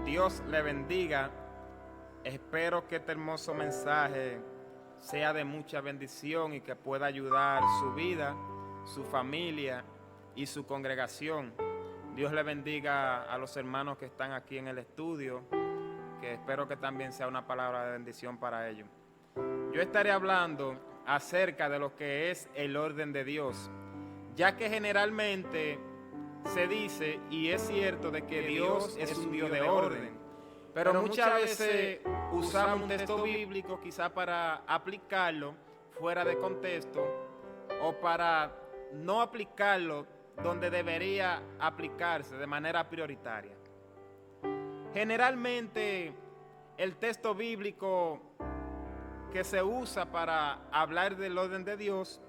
Dios le bendiga. Espero que este hermoso mensaje sea de mucha bendición y que pueda ayudar su vida, su familia y su congregación. Dios le bendiga a los hermanos que están aquí en el estudio, que espero que también sea una palabra de bendición para ellos. Yo estaré hablando acerca de lo que es el orden de Dios, ya que generalmente se dice, y es cierto, de que Dios es un Dios de orden, pero muchas veces usamos un texto bíblico quizá para aplicarlo fuera de contexto o para no aplicarlo donde debería aplicarse de manera prioritaria. Generalmente el texto bíblico que se usa para hablar del orden de Dios,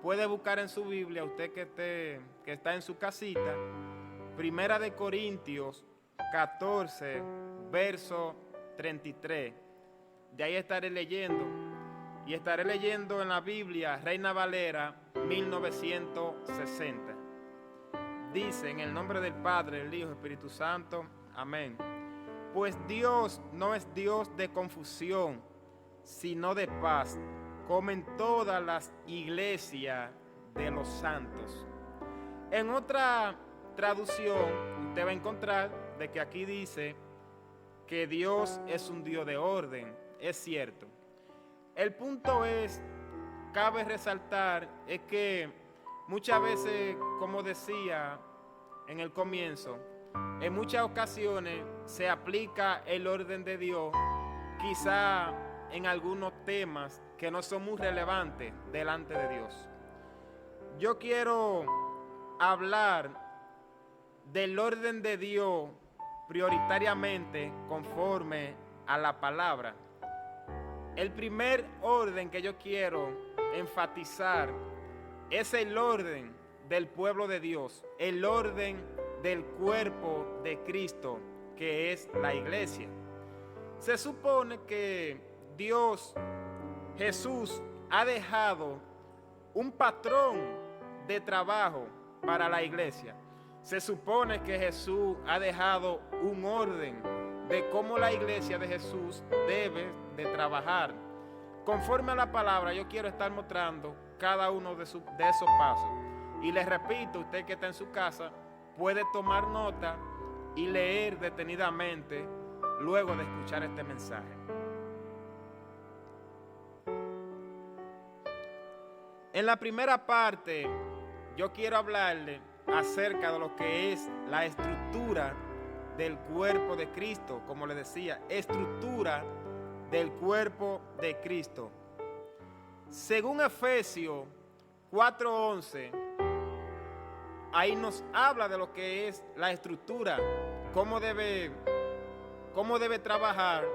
puede buscar en su Biblia, usted que está en su casita, Primera de Corintios 14, verso 33. De ahí estaré leyendo. Y estaré leyendo en la Biblia Reina Valera 1960. Dice, en el nombre del Padre, del Hijo y Espíritu Santo. Amén. Pues Dios no es Dios de confusión, sino de paz, como en todas las iglesias de los santos. En otra traducción, usted va a encontrar de que aquí dice que Dios es un Dios de orden. Es cierto. El punto es, cabe resaltar, es que muchas veces, como decía en el comienzo, en muchas ocasiones se aplica el orden de Dios, quizá en algunos temas que no son muy relevantes delante de Dios. Yo quiero hablar del orden de Dios prioritariamente conforme a la palabra. El primer orden que yo quiero enfatizar es el orden del pueblo de Dios, el orden del cuerpo de Cristo, que es la iglesia. Se supone que Dios, Jesús, ha dejado un patrón de trabajo para la iglesia. Se supone que Jesús ha dejado un orden de cómo la iglesia de Jesús debe de trabajar. Conforme a la palabra, yo quiero estar mostrando cada uno de esos pasos. Y les repito, usted que está en su casa, puede tomar nota y leer detenidamente luego de escuchar este mensaje. En la primera parte, yo quiero hablarle acerca de lo que es la estructura del cuerpo de Cristo. Como le decía, estructura del cuerpo de Cristo. Según Efesios 4:11, ahí nos habla de lo que es la estructura, cómo debe trabajar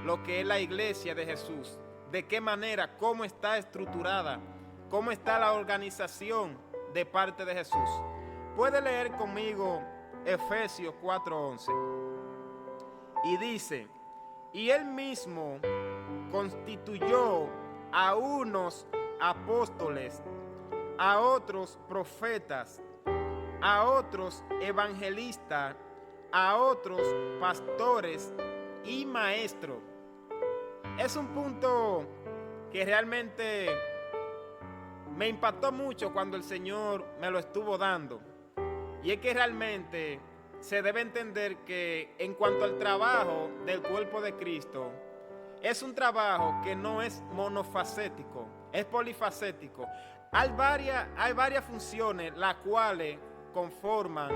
lo que es la iglesia de Jesús, de qué manera, cómo está estructurada, cómo está la organización de parte de Jesús. Puede leer conmigo Efesios 4:11. Y dice, y él mismo constituyó a unos apóstoles, a otros profetas, a otros evangelistas, a otros pastores y maestros. Es un punto que realmente me impactó mucho cuando el Señor me lo estuvo dando. Y es que realmente se debe entender que en cuanto al trabajo del cuerpo de Cristo, es un trabajo que no es monofacético, es polifacético. Hay varias funciones las cuales conforman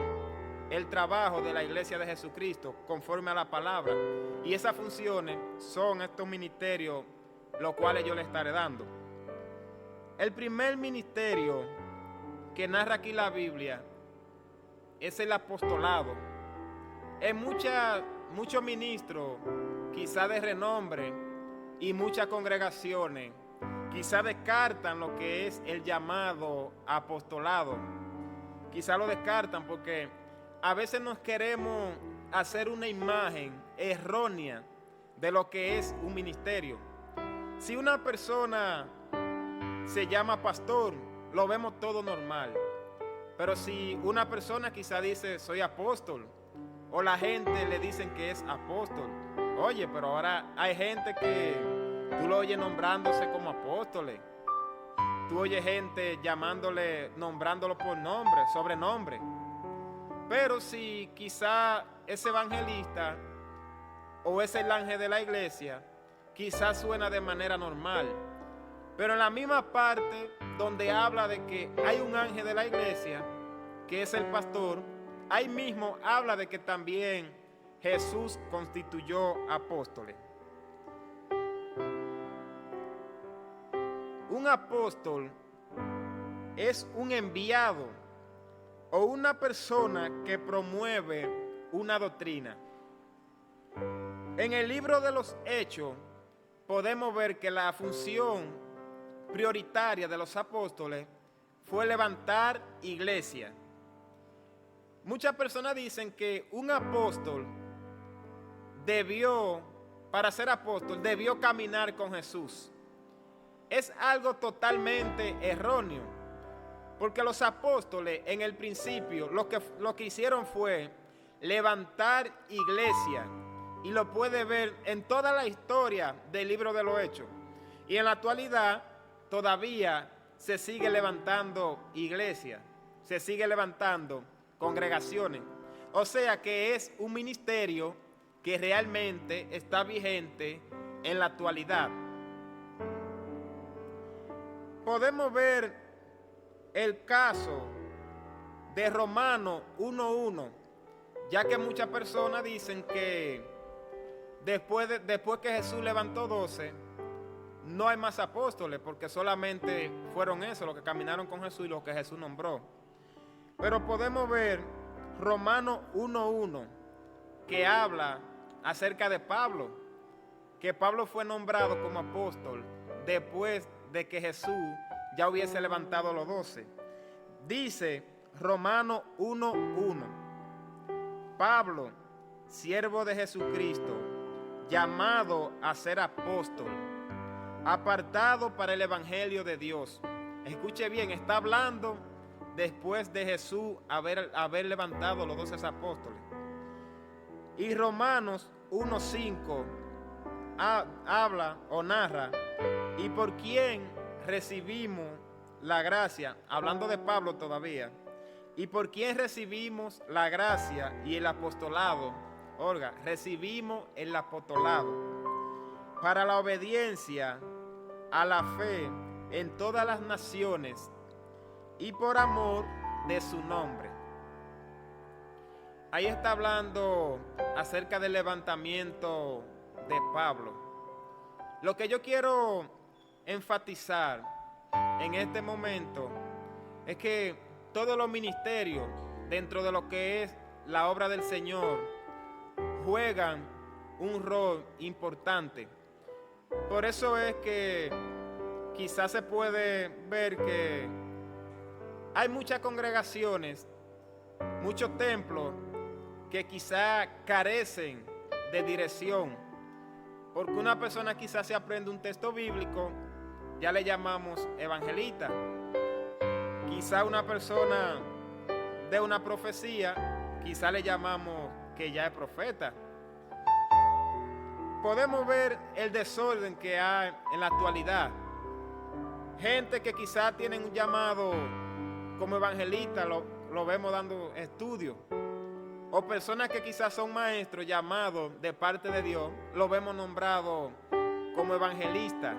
el trabajo de la iglesia de Jesucristo conforme a la palabra. Y esas funciones son estos ministerios, los cuales yo le estaré dando. El primer ministerio que narra aquí la Biblia es el apostolado. En muchos ministros, quizá de renombre, y muchas congregaciones, quizá descartan lo que es el llamado apostolado. Quizá lo descartan porque a veces nos queremos hacer una imagen errónea de lo que es un ministerio. Si una persona se llama pastor, lo vemos todo normal. Pero si una persona quizá dice soy apóstol, o la gente le dicen que es apóstol. Oye, pero ahora hay gente que tú lo oyes nombrándose como apóstoles. Tú oyes gente nombrándolo por nombre, sobrenombre. Pero si quizá ese evangelista o es el ángel de la iglesia, quizás suena de manera normal. Pero en la misma parte donde habla de que hay un ángel de la iglesia, que es el pastor, ahí mismo habla de que también Jesús constituyó apóstoles. Un apóstol es un enviado o una persona que promueve una doctrina. En el libro de los Hechos podemos ver que la función prioritaria de los apóstoles fue levantar iglesia. Muchas personas dicen que un apóstol para ser apóstol, debió caminar con Jesús. Es algo totalmente erróneo, porque los apóstoles en el principio lo que hicieron fue levantar iglesia, y lo puede ver en toda la historia del libro de los Hechos. Y en la actualidad todavía se sigue levantando iglesia, se sigue levantando congregaciones. O sea que es un ministerio que realmente está vigente en la actualidad. Podemos ver el caso de Romanos 1:1, ya que muchas personas dicen que después que Jesús levantó 12, no hay más apóstoles, porque solamente fueron esos los que caminaron con Jesús y los que Jesús nombró. Pero podemos ver Romanos 1:1, que habla acerca de Pablo, que Pablo fue nombrado como apóstol después de que Jesús ya hubiese levantado los 12. Dice Romanos 1:1: Pablo, siervo de Jesucristo, llamado a ser apóstol, apartado para el evangelio de Dios. Escuche bien, está hablando después de Jesús haber levantado los 12 apóstoles. Y Romanos 1:5 habla o narra: y por quién recibimos la gracia, hablando de Pablo todavía, y por quién recibimos la gracia y el apostolado. Oiga, recibimos el apostolado para la obediencia a la fe en todas las naciones y por amor de su nombre. Ahí está hablando acerca del levantamiento de Pablo. Lo que yo quiero enfatizar en este momento es que todos los ministerios dentro de lo que es la obra del Señor juegan un rol importante. Por eso es que quizás se puede ver que hay muchas congregaciones, muchos templos que quizás carecen de dirección, porque una persona quizás se aprende un texto bíblico, ya le llamamos evangelista. Quizás una persona de una profecía, quizás le llamamos que ya es profeta. Podemos ver el desorden que hay en la actualidad. Gente que quizás tienen un llamado como evangelista, lo vemos dando estudios. O personas que quizás son maestros llamados de parte de Dios, lo vemos nombrado como evangelista,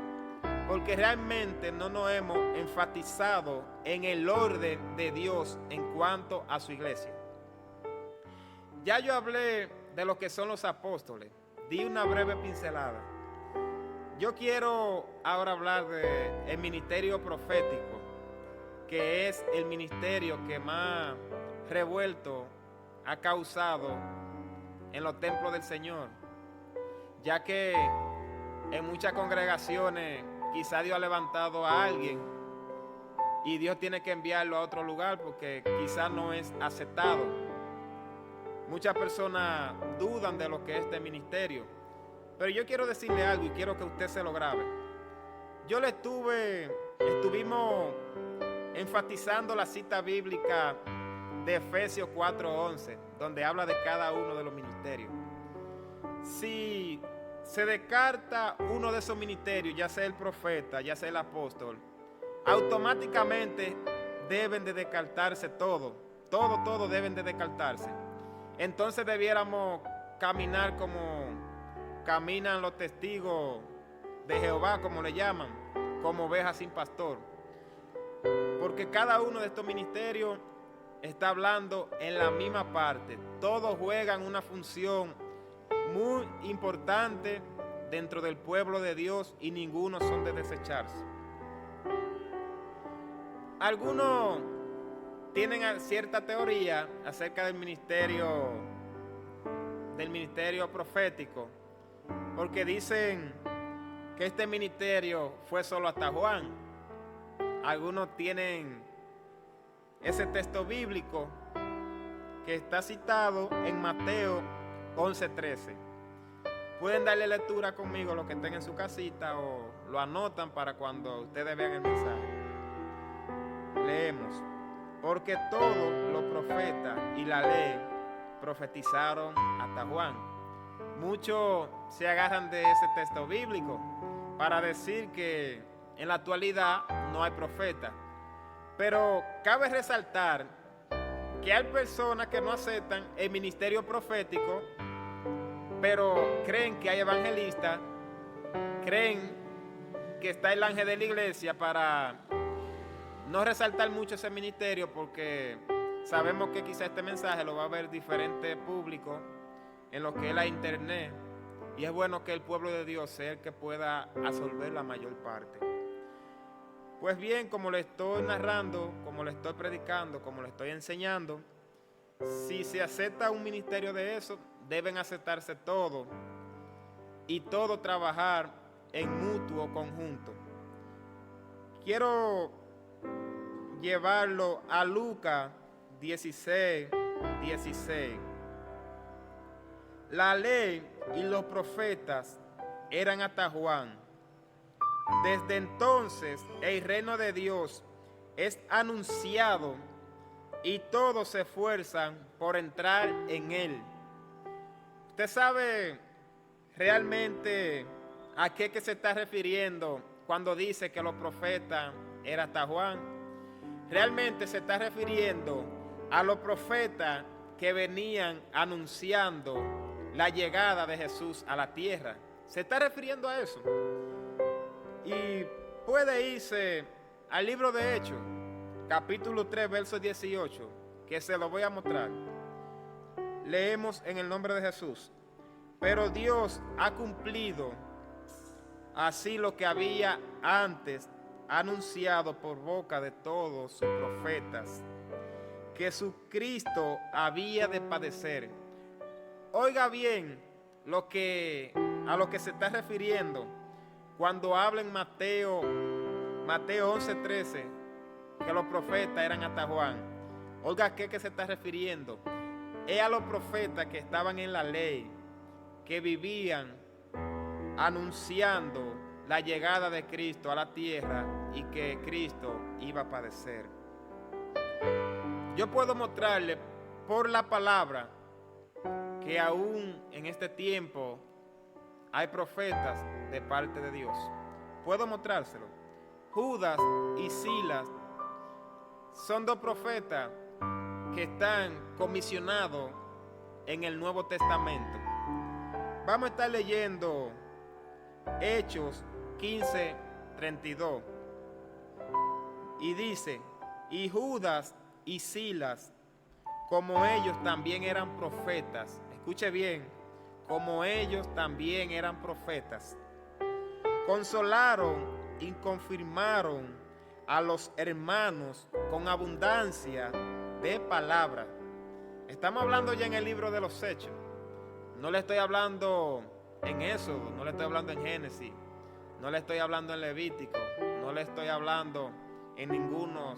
porque realmente no nos hemos enfatizado en el orden de Dios en cuanto a su iglesia. Ya yo hablé de lo que son los apóstoles, di una breve pincelada. Yo quiero ahora hablar del ministerio profético, que es el ministerio que más revuelto ha causado en los templos del Señor, ya que en muchas congregaciones quizá Dios ha levantado a alguien y Dios tiene que enviarlo a otro lugar porque quizá no es aceptado. Muchas personas dudan de lo que es este ministerio, pero yo quiero decirle algo y quiero que usted se lo grabe. Estuvimos enfatizando la cita bíblica de Efesios 4:11, donde habla de cada uno de los ministerios. Si se descarta uno de esos ministerios, ya sea el profeta, ya sea el apóstol, automáticamente deben de descartarse todo deben de descartarse. Entonces debiéramos caminar como caminan los testigos de Jehová, como le llaman, como ovejas sin pastor. Porque cada uno de estos ministerios está hablando en la misma parte. Todos juegan una función muy importante dentro del pueblo de Dios y ninguno son de desecharse. Algunos tienen cierta teoría acerca del ministerio profético, porque dicen que este ministerio fue solo hasta Juan. Algunos tienen ese texto bíblico que está citado en Mateo 11:13. Pueden darle lectura conmigo los que estén en su casita o lo anotan para cuando ustedes vean el mensaje. Leemos: porque todos los profetas y la ley profetizaron hasta Juan. Muchos se agarran de ese texto bíblico para decir que en la actualidad no hay profeta. Pero cabe resaltar que hay personas que no aceptan el ministerio profético, pero creen que hay evangelistas, creen que está el ángel de la iglesia, para no resaltar mucho ese ministerio, porque sabemos que quizá este mensaje lo va a ver diferente público en lo que es la internet, y es bueno que el pueblo de Dios sea el que pueda absorber la mayor parte. Pues bien, como le estoy narrando, como le estoy predicando, como le estoy enseñando, si se acepta un ministerio de eso, deben aceptarse todo y todo trabajar en mutuo conjunto. Quiero llevarlo a Lucas 16:16. La ley y los profetas eran hasta Juan. Desde entonces el reino de Dios es anunciado y todos se esfuerzan por entrar en él. ¿Usted sabe realmente a qué que se está refiriendo cuando dice que los profetas eran hasta Juan? Realmente se está refiriendo a los profetas que venían anunciando la llegada de Jesús a la tierra. Se está refiriendo a eso. Y puede irse al libro de Hechos, capítulo 3, verso 18, que se lo voy a mostrar. Leemos en el nombre de Jesús. Pero Dios ha cumplido así lo que había antes anunciado por boca de todos sus profetas, que su Cristo había de padecer. Oiga bien a lo que se está refiriendo cuando habla en Mateo 11:13, que los profetas eran hasta Juan. Oiga, ¿a qué que se está refiriendo? Es a los profetas que estaban en la ley, que vivían anunciando la llegada de Cristo a la tierra y que Cristo iba a padecer. Yo puedo mostrarle por la palabra que aún en este tiempo hay profetas de parte de Dios. Puedo mostrárselo. Judas y Silas son dos profetas que están comisionados en el Nuevo Testamento. Vamos a estar leyendo Hechos 15:32. Y dice: y Judas y Silas, como ellos también eran profetas, escuche bien, como ellos también eran profetas, consolaron y confirmaron a los hermanos con abundancia de palabras. Estamos hablando ya en el libro de los Hechos. No le estoy hablando en Éxodo, no le estoy hablando en Génesis, no le estoy hablando en Levítico, no le estoy hablando en ninguno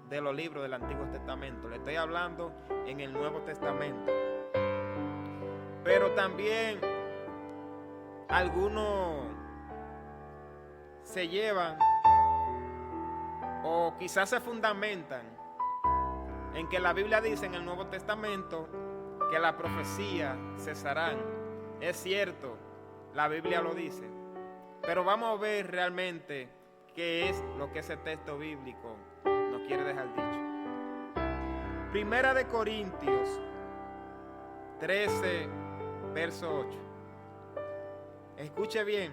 de los libros del Antiguo Testamento. Le estoy hablando en el Nuevo Testamento. Pero también algunos se llevan o quizás se fundamentan en que la Biblia dice en el Nuevo Testamento que las profecías cesarán. Es cierto, la Biblia lo dice, pero vamos a ver realmente qué es lo que ese texto bíblico nos quiere dejar dicho. Primera de Corintios 13, verso 8. Escuche bien,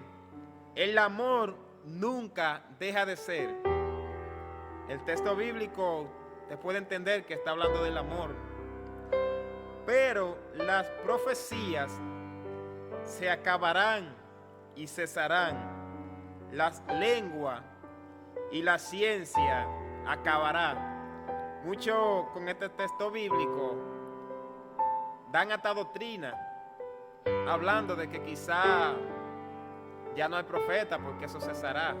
el amor nunca deja de ser. El texto bíblico te puede entender que está hablando del amor, pero las profecías se acabarán y cesarán. Las lenguas y la ciencia acabará. Muchos con este texto bíblico dan hasta doctrina, hablando de que quizá ya no hay profeta porque eso cesará.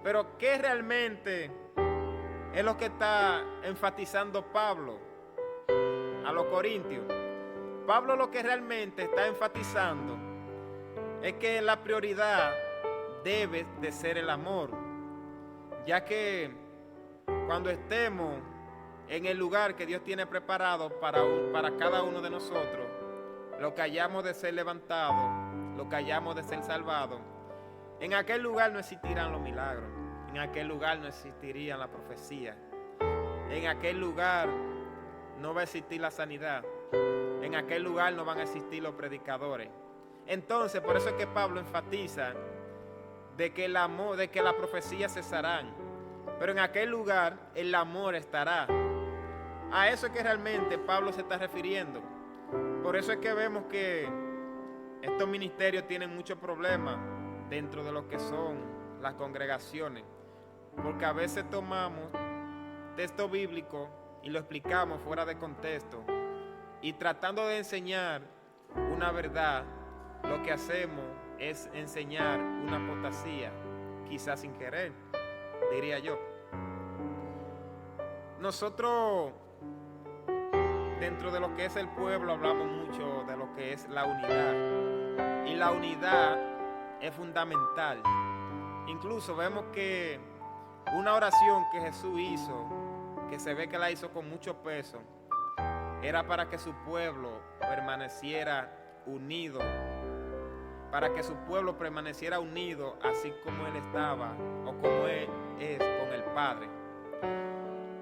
Pero ¿qué realmente es lo que está enfatizando Pablo a los corintios? Pablo lo que realmente está enfatizando es que la prioridad debe de ser el amor, ya que cuando estemos en el lugar que Dios tiene preparado para cada uno de nosotros, lo que hayamos de ser levantados, lo que hayamos de ser salvados, en aquel lugar no existirán los milagros, en aquel lugar no existirían la profecía, en aquel lugar no va a existir la sanidad, en aquel lugar no van a existir los predicadores. Entonces, por eso es que Pablo enfatiza de que el amor, de que la profecía cesarán, pero en aquel lugar el amor estará. A eso es que realmente Pablo se está refiriendo. Por eso es que vemos que estos ministerios tienen muchos problemas dentro de lo que son las congregaciones, porque a veces tomamos texto bíblico y lo explicamos fuera de contexto, y tratando de enseñar una verdad, lo que hacemos es enseñar una apostasía, quizás sin querer, diría yo. Nosotros, dentro de lo que es el pueblo, hablamos mucho de lo que es la unidad, y la unidad es fundamental. Incluso vemos que una oración que Jesús hizo, que se ve que la hizo con mucho peso, era para que su pueblo permaneciera unido, para que su pueblo permaneciera unido así como Él estaba o como Él es con el Padre.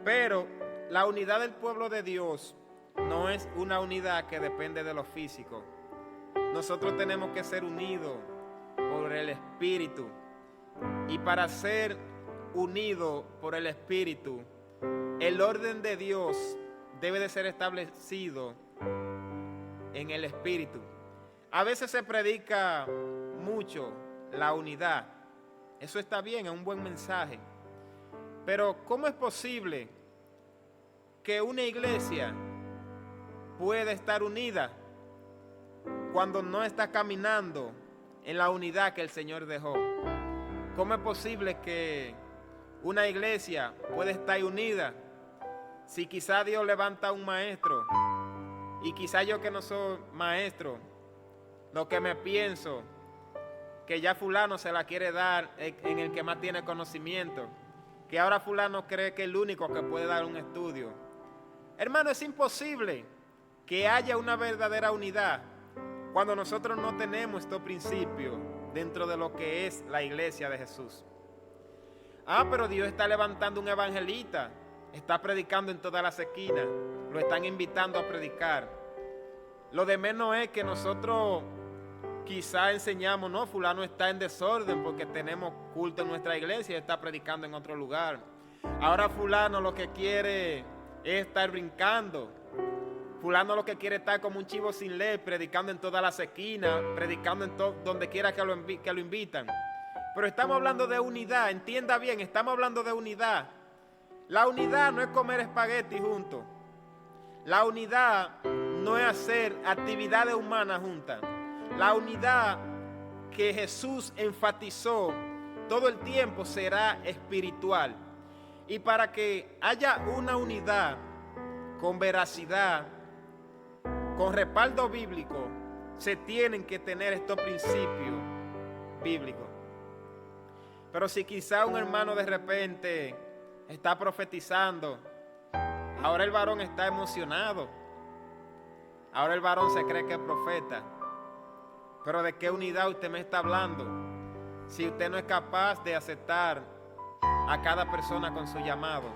Pero la unidad del pueblo de Dios no es una unidad que depende de lo físico. Nosotros tenemos que ser unidos por el Espíritu, y para ser unidos por el Espíritu, el orden de Dios debe de ser establecido en el Espíritu. A veces se predica mucho la unidad. Eso está bien, es un buen mensaje. Pero ¿cómo es posible que una iglesia pueda estar unida cuando no está caminando en la unidad que el Señor dejó? ¿Cómo es posible que una iglesia pueda estar unida si quizá Dios levanta a un maestro y quizá yo, que no soy maestro, lo que me pienso que ya fulano se la quiere dar en el que más tiene conocimiento, que ahora fulano cree que es el único que puede dar un estudio? Hermano, es imposible que haya una verdadera unidad cuando nosotros no tenemos estos principios dentro de lo que es la iglesia de Jesús. Pero Dios está levantando un evangelista, está predicando en todas las esquinas, lo están invitando a predicar. Lo de menos es que nosotros quizá enseñamos, no, fulano está en desorden porque tenemos culto en nuestra iglesia y está predicando en otro lugar. Ahora fulano lo que quiere es estar brincando. Fulano lo que quiere es estar como un chivo sin ley, predicando en todas las esquinas, predicando en donde quiera que lo invitan. Pero estamos hablando de unidad, entienda bien, estamos hablando de unidad. La unidad no es comer espagueti juntos. La unidad no es hacer actividades humanas juntas. La unidad que Jesús enfatizó todo el tiempo será espiritual. Y para que haya una unidad con veracidad, con respaldo bíblico, se tienen que tener estos principios bíblicos. Pero si quizá un hermano de repente está profetizando Ahora el varón está emocionado. Ahora el varón se cree que es profeta. Pero ¿de qué unidad usted me está hablando? Si usted no es capaz de aceptar a cada persona con su llamado.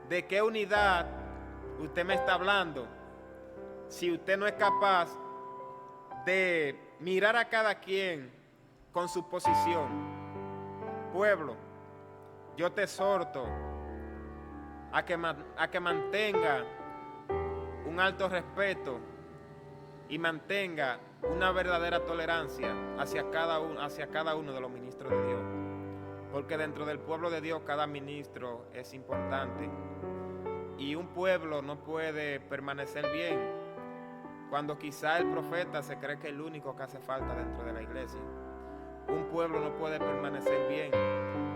¿De qué unidad usted me está hablando? Si usted no es capaz de mirar a cada quien con su posición. Pueblo, yo te exhorto a que mantenga un alto respeto y mantenga una verdadera tolerancia hacia cada uno de los ministros de Dios. Porque dentro del pueblo de Dios cada ministro es importante. Y un pueblo no puede permanecer bien cuando quizá el profeta se cree que es el único que hace falta dentro de la iglesia. Un pueblo no puede permanecer bien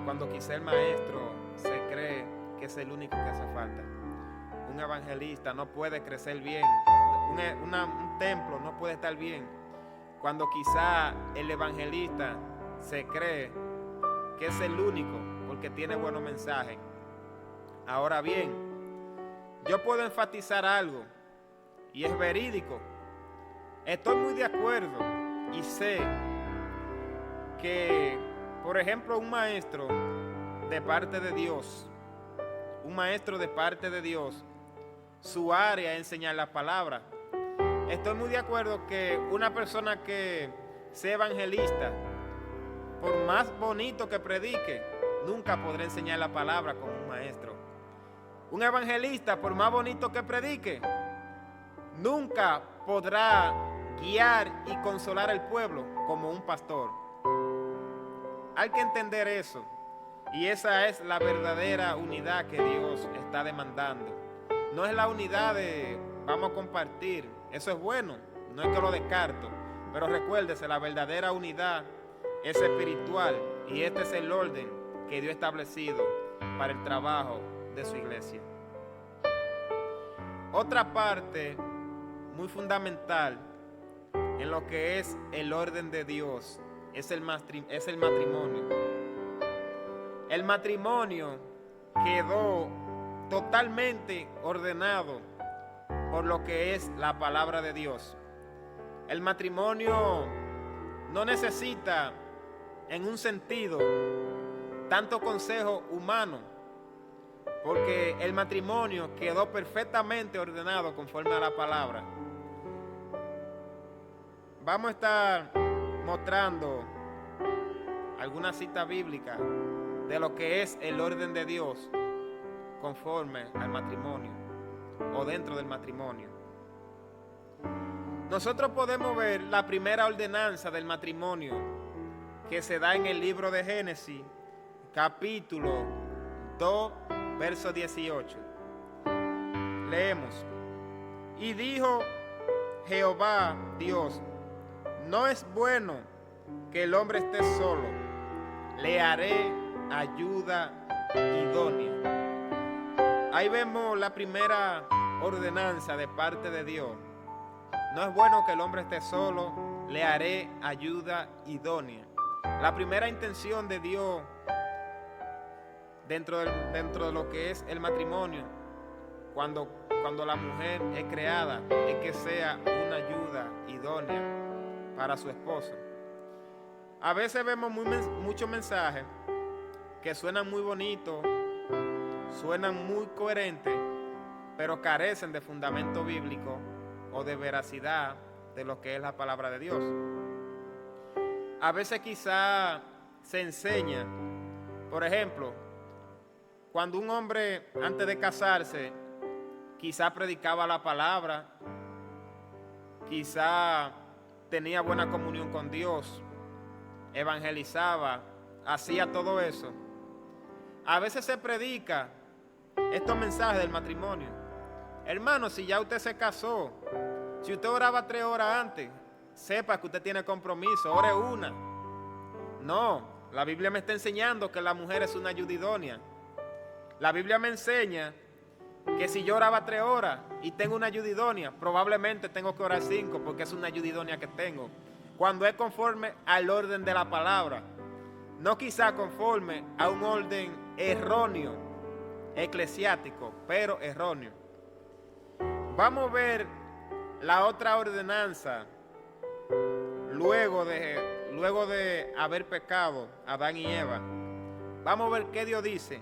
cuando quizá el maestro se cree que es el único que hace falta. Un evangelista no puede crecer bien. Un templo no puede estar bien cuando quizá el evangelista se cree que es el único porque tiene buenos mensajes. Ahora bien, yo puedo enfatizar algo y es verídico. Estoy muy de acuerdo y sé que, por ejemplo, un maestro de parte de Dios, su área es enseñar la palabra. Estoy muy de acuerdo que una persona que sea evangelista, por más bonito que predique, nunca podrá enseñar la palabra como un maestro. Un evangelista, por más bonito que predique, nunca podrá guiar y consolar al pueblo como un pastor. Hay que entender eso. Y esa es la verdadera unidad que Dios está demandando. No es la unidad de vamos a compartir. Eso es bueno, no es que lo descarto. Pero recuérdese, la verdadera unidad es espiritual. Y este es el orden que Dios ha establecido para el trabajo de su iglesia. Otra parte muy fundamental en lo que es el orden de Dios es el matrimonio. El matrimonio quedó totalmente ordenado por lo que es la palabra de Dios. El matrimonio no necesita, en un sentido, tanto consejo humano, porque el matrimonio quedó perfectamente ordenado conforme a la palabra. Vamos a estar mostrando alguna cita bíblica de lo que es el orden de Dios conforme al matrimonio o dentro del matrimonio. Nosotros podemos ver la primera ordenanza del matrimonio que se da en el libro de Génesis, capítulo 2, verso 18. Leemos: y dijo Jehová Dios, no es bueno que el hombre esté solo, le haré ayuda idónea. Ahí vemos la primera ordenanza de parte de Dios. No es bueno que el hombre esté solo, le haré ayuda idónea. La primera intención de Dios dentro de lo que es el matrimonio, cuando la mujer es creada, es que sea una ayuda idónea para su esposo. A veces vemos muchos mensajes que suenan muy bonitos, suenan muy coherentes, pero carecen de fundamento bíblico o de veracidad de lo que es la palabra de Dios. A veces quizá se enseña, por ejemplo, cuando un hombre antes de casarse quizá predicaba la palabra, quizá tenía buena comunión con Dios, evangelizaba, hacía todo eso. A veces se predica estos mensajes del matrimonio. Hermano, si ya usted se casó, si usted oraba 3 horas antes, sepa que usted tiene compromiso, ore una. No, la Biblia me está enseñando que la mujer es una ayuda idónea. La Biblia me enseña que si yo oraba 3 horas y tengo una ayuda idónea, probablemente tengo que orar 5 porque es una ayuda idónea que tengo. Cuando es conforme al orden de la palabra, no quizá conforme a un orden erróneo eclesiástico, pero erróneo. Vamos a ver la otra ordenanza luego de haber pecado Adán y Eva. Vamos a ver qué Dios dice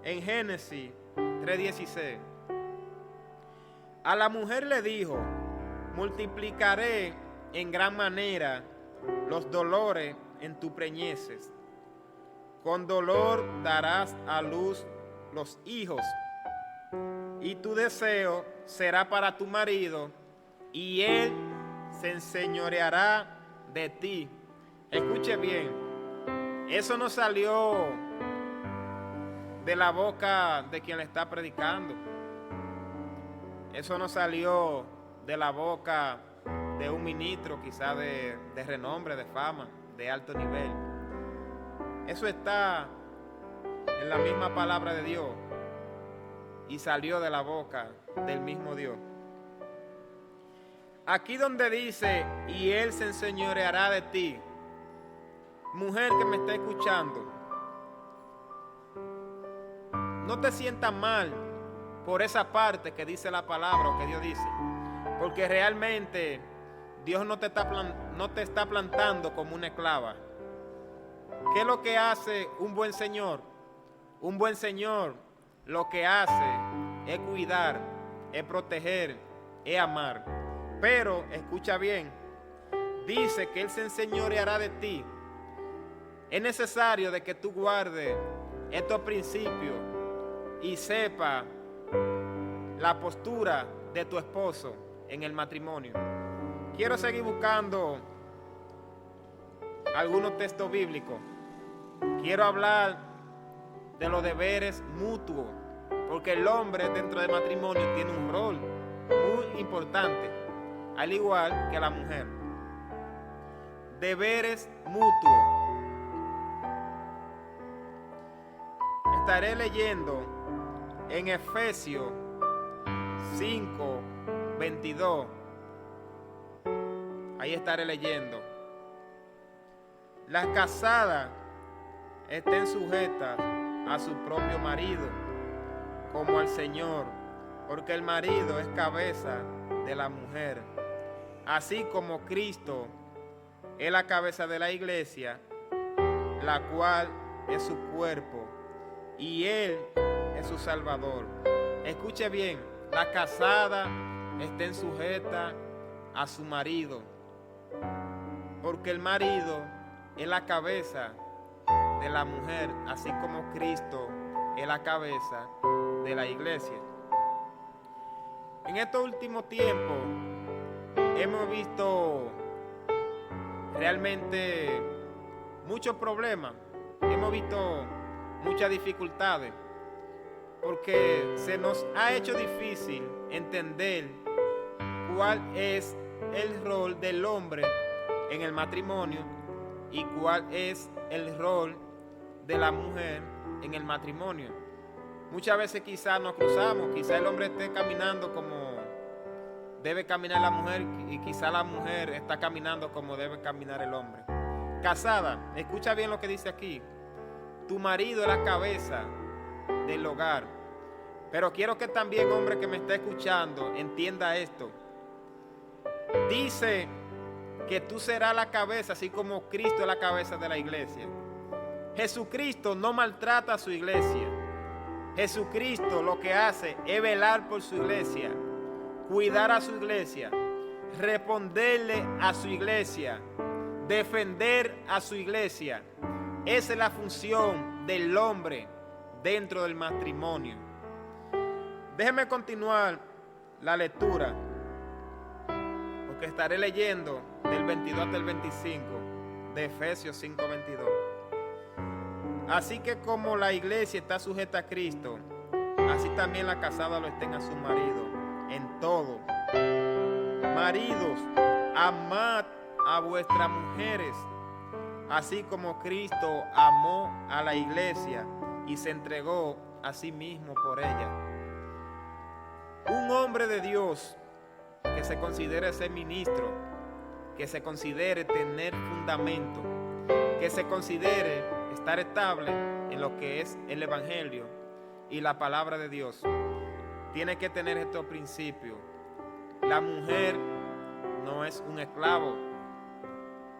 en Génesis 3:16. A la mujer le dijo: multiplicaré en gran manera los dolores en tu preñeces. Con dolor darás a luz los hijos, y tu deseo será para tu marido, y él se enseñoreará de ti. Escuche bien, eso no salió de la boca de quien le está predicando. Eso no salió de la boca de un ministro quizá de renombre, de fama, de alto nivel. Eso está en la misma palabra de Dios y salió de la boca del mismo Dios. Aquí donde dice, y él se enseñoreará de ti. Mujer que me está escuchando, no te sientas mal por esa parte que dice la palabra o que Dios dice, porque realmente Dios no te está plantando como una esclava. ¿Qué es lo que hace un buen señor? Un buen señor lo que hace es cuidar, es proteger, es amar. Pero, escucha bien, dice que Él se enseñoreará de ti. Es necesario de que tú guardes estos principios y sepa la postura de tu esposo en el matrimonio. Quiero seguir buscando algunos textos bíblicos. Quiero hablar de los deberes mutuos, porque el hombre dentro del matrimonio tiene un rol muy importante, al igual que la mujer. Deberes mutuos. Estaré leyendo en Efesios 5:22. Ahí estaré leyendo. Las casadas estén sujetas a su propio marido, como al Señor, porque el marido es cabeza de la mujer, así como Cristo es la cabeza de la iglesia, la cual es su cuerpo, y Él es su Salvador. Escuche bien, la casada estén sujetas a su marido, porque el marido es la cabeza de la mujer, así como Cristo es la cabeza de la iglesia. En estos últimos tiempos hemos visto realmente muchos problemas, hemos visto muchas dificultades, porque se nos ha hecho difícil entender cuál es el rol del hombre en el matrimonio y cuál es el rol de la mujer en el matrimonio. Muchas veces quizás nos cruzamos, quizás el hombre esté caminando como debe caminar la mujer y quizás la mujer está caminando como debe caminar el hombre. Casada, escucha bien lo que dice aquí. Tu marido es la cabeza del hogar. Pero quiero que también, hombre que me está escuchando, entienda esto. Dice que tú serás la cabeza, así como Cristo es la cabeza de la iglesia. Jesucristo no maltrata a su iglesia. Jesucristo lo que hace es velar por su iglesia, cuidar a su iglesia, responderle a su iglesia, defender a su iglesia. Esa es la función del hombre dentro del matrimonio. Déjeme continuar la lectura, porque estaré leyendo del 22 hasta el 25 de Efesios 5:22. Así que como la iglesia está sujeta a Cristo, así también la casada lo estén a su marido en todo. Maridos, amad a vuestras mujeres, así como Cristo amó a la iglesia y se entregó a sí mismo por ella. Un hombre de Dios que se considere ser ministro, que se considere tener fundamento, que se considere estar estable en lo que es el evangelio, y la palabra de Dios, tiene que tener estos principios. La mujer no es un esclavo.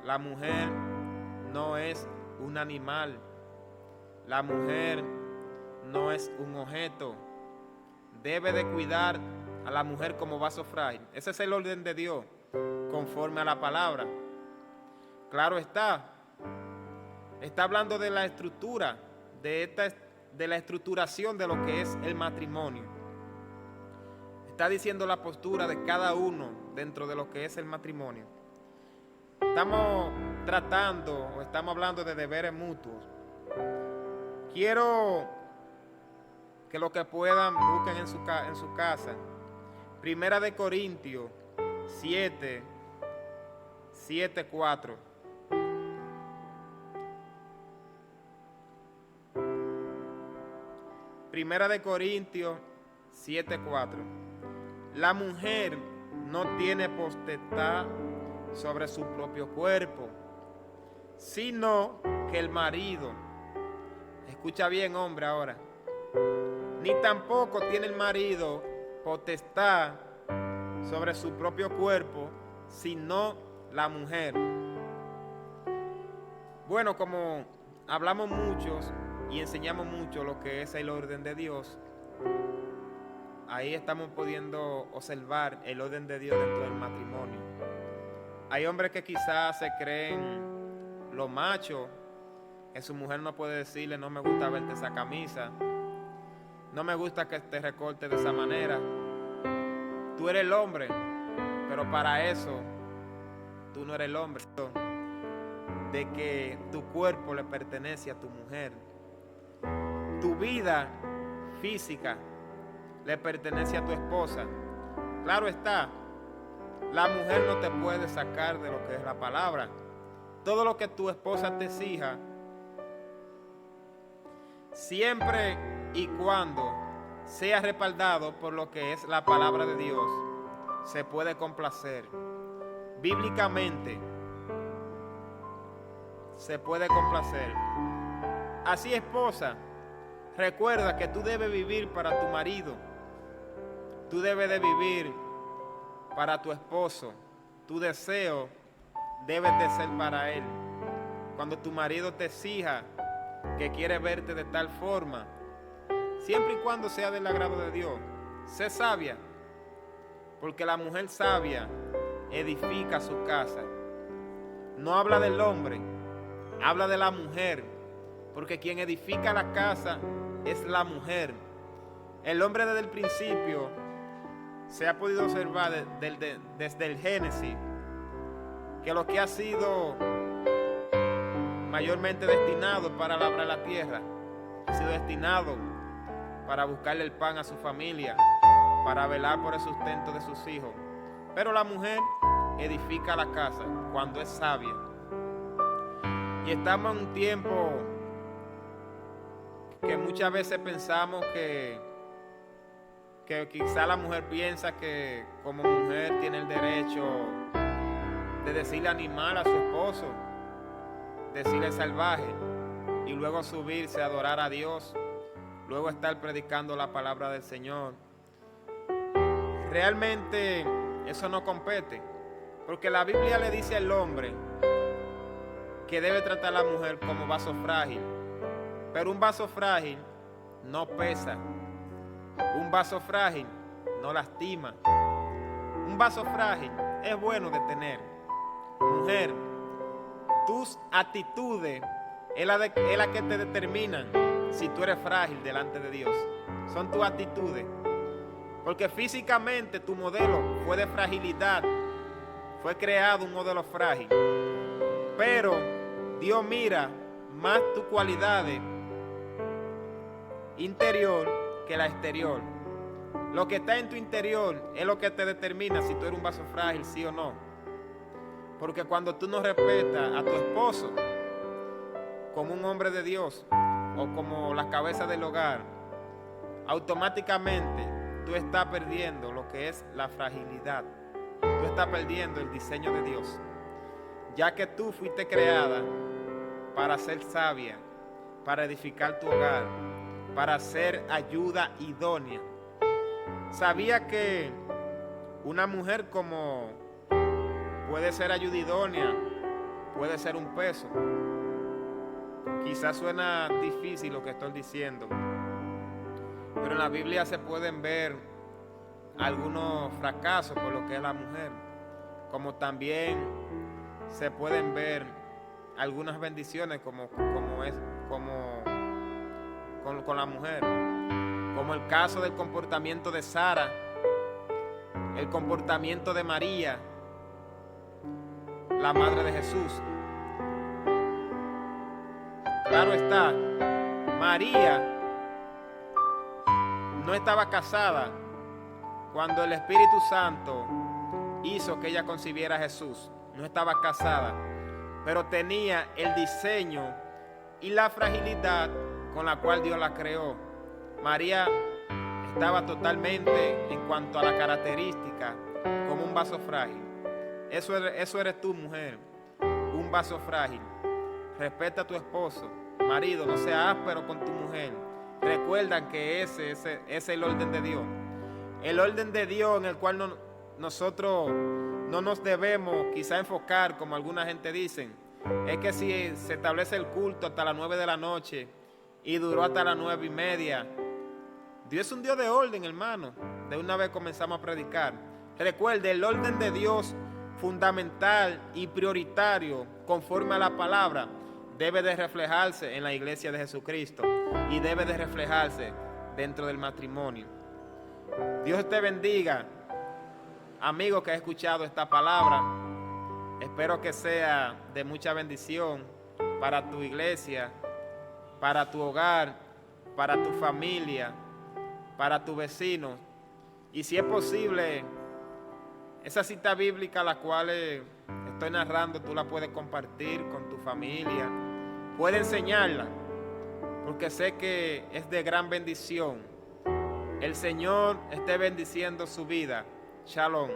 La mujer no es un animal. La mujer no es un objeto. Debe de cuidar a la mujer como vaso frágil. Ese es el orden de Dios, conforme a la palabra. Claro está hablando de la estructura, de la estructuración de lo que es el matrimonio. Está diciendo la postura de cada uno dentro de lo que es el matrimonio. Estamos hablando de deberes mutuos. Quiero que los que puedan busquen en su casa. Primera de Corintios 7:4. Primera de Corintios 7:4. La mujer no tiene potestad sobre su propio cuerpo, sino que el marido. Escucha bien, hombre, ahora. Ni tampoco tiene el marido potestad sobre su propio cuerpo, sino la mujer. Bueno, como hablamos muchos y enseñamos mucho lo que es el orden de Dios, ahí estamos pudiendo observar el orden de Dios dentro del matrimonio. Hay hombres que quizás se creen los machos, que su mujer no puede decirle: no me gusta verte esa camisa, no me gusta que te recorte de esa manera. Tú eres el hombre, pero para eso tú no eres el hombre. De que tu cuerpo le pertenece a tu mujer. Tu vida física le pertenece a tu esposa. Claro está, la mujer no te puede sacar de lo que es la palabra. Todo lo que tu esposa te exija, siempre y cuando sea respaldado por lo que es la palabra de Dios, se puede complacer. Bíblicamente se puede complacer. Así, esposa, recuerda que tú debes vivir para tu marido. Tú debes de vivir para tu esposo. Tu deseo debe de ser para él. Cuando tu marido te exija que quiere verte de tal forma, siempre y cuando sea del agrado de Dios, sé sabia, porque la mujer sabia edifica su casa. No habla del hombre, habla de la mujer, porque quien edifica la casa es la mujer. El hombre desde el principio se ha podido observar desde el Génesis que lo que ha sido mayormente destinado para labrar la tierra, ha sido destinado para buscarle el pan a su familia, para velar por el sustento de sus hijos. Pero la mujer edifica la casa cuando es sabia. Y estamos en un tiempo que muchas veces pensamos que quizá la mujer piensa que como mujer tiene el derecho de decirle animal a su esposo, decirle salvaje, y luego subirse a adorar a Dios, luego estar predicando la palabra del Señor. Realmente eso no compete, porque la Biblia le dice al hombre que debe tratar a la mujer como vaso frágil, pero un vaso frágil no pesa, un vaso frágil no lastima, un vaso frágil es bueno de tener. Mujer, tus actitudes es la que te determinan si tú eres frágil delante de Dios. Son tus actitudes, porque físicamente tu modelo fue de fragilidad, fue creado un modelo frágil, pero Dios mira más tus cualidades interior que la exterior. Lo que está en tu interior es lo que te determina si tú eres un vaso frágil, sí o no. Porque cuando tú no respetas a tu esposo como un hombre de Dios o como la cabeza del hogar, automáticamente tú estás perdiendo lo que es la fragilidad. Tú estás perdiendo el diseño de Dios, ya que tú fuiste creada para ser sabia, para edificar tu hogar, para ser ayuda idónea. Sabía que una mujer como puede ser ayuda idónea, puede ser un peso. Quizás suena difícil lo que estoy diciendo, pero en la Biblia se pueden ver algunos fracasos por lo que es la mujer, como también se pueden ver algunas bendiciones con la mujer, como el caso del comportamiento de Sara, el comportamiento de María, la madre de Jesús. Claro está, María no estaba casada cuando el Espíritu Santo hizo que ella concibiera a Jesús. No estaba casada, pero tenía el diseño y la fragilidad con la cual Dios la creó. María estaba totalmente, en cuanto a la característica, como un vaso frágil. Eso eres tú, mujer, un vaso frágil. Respeta a tu esposo. Marido, no seas áspero con tu mujer. Recuerda que ese es el orden de Dios. El orden de Dios en el cual nosotros no nos debemos quizá enfocar, como alguna gente dice, es que si se establece el culto hasta las 9 de la noche y duró hasta las 9:30, Dios es un Dios de orden, hermano. De una vez comenzamos a predicar. Recuerde, el orden de Dios fundamental y prioritario conforme a la palabra debe de reflejarse en la iglesia de Jesucristo y debe de reflejarse dentro del matrimonio. Dios te bendiga, amigo que ha escuchado esta palabra. Espero que sea de mucha bendición para tu iglesia, para tu hogar, para tu familia, para tus vecinos. Y si es posible, esa cita bíblica la cual estoy narrando, tú la puedes compartir con tu familia. Puedes enseñarla, porque sé que es de gran bendición. El Señor esté bendiciendo su vida. Shalom.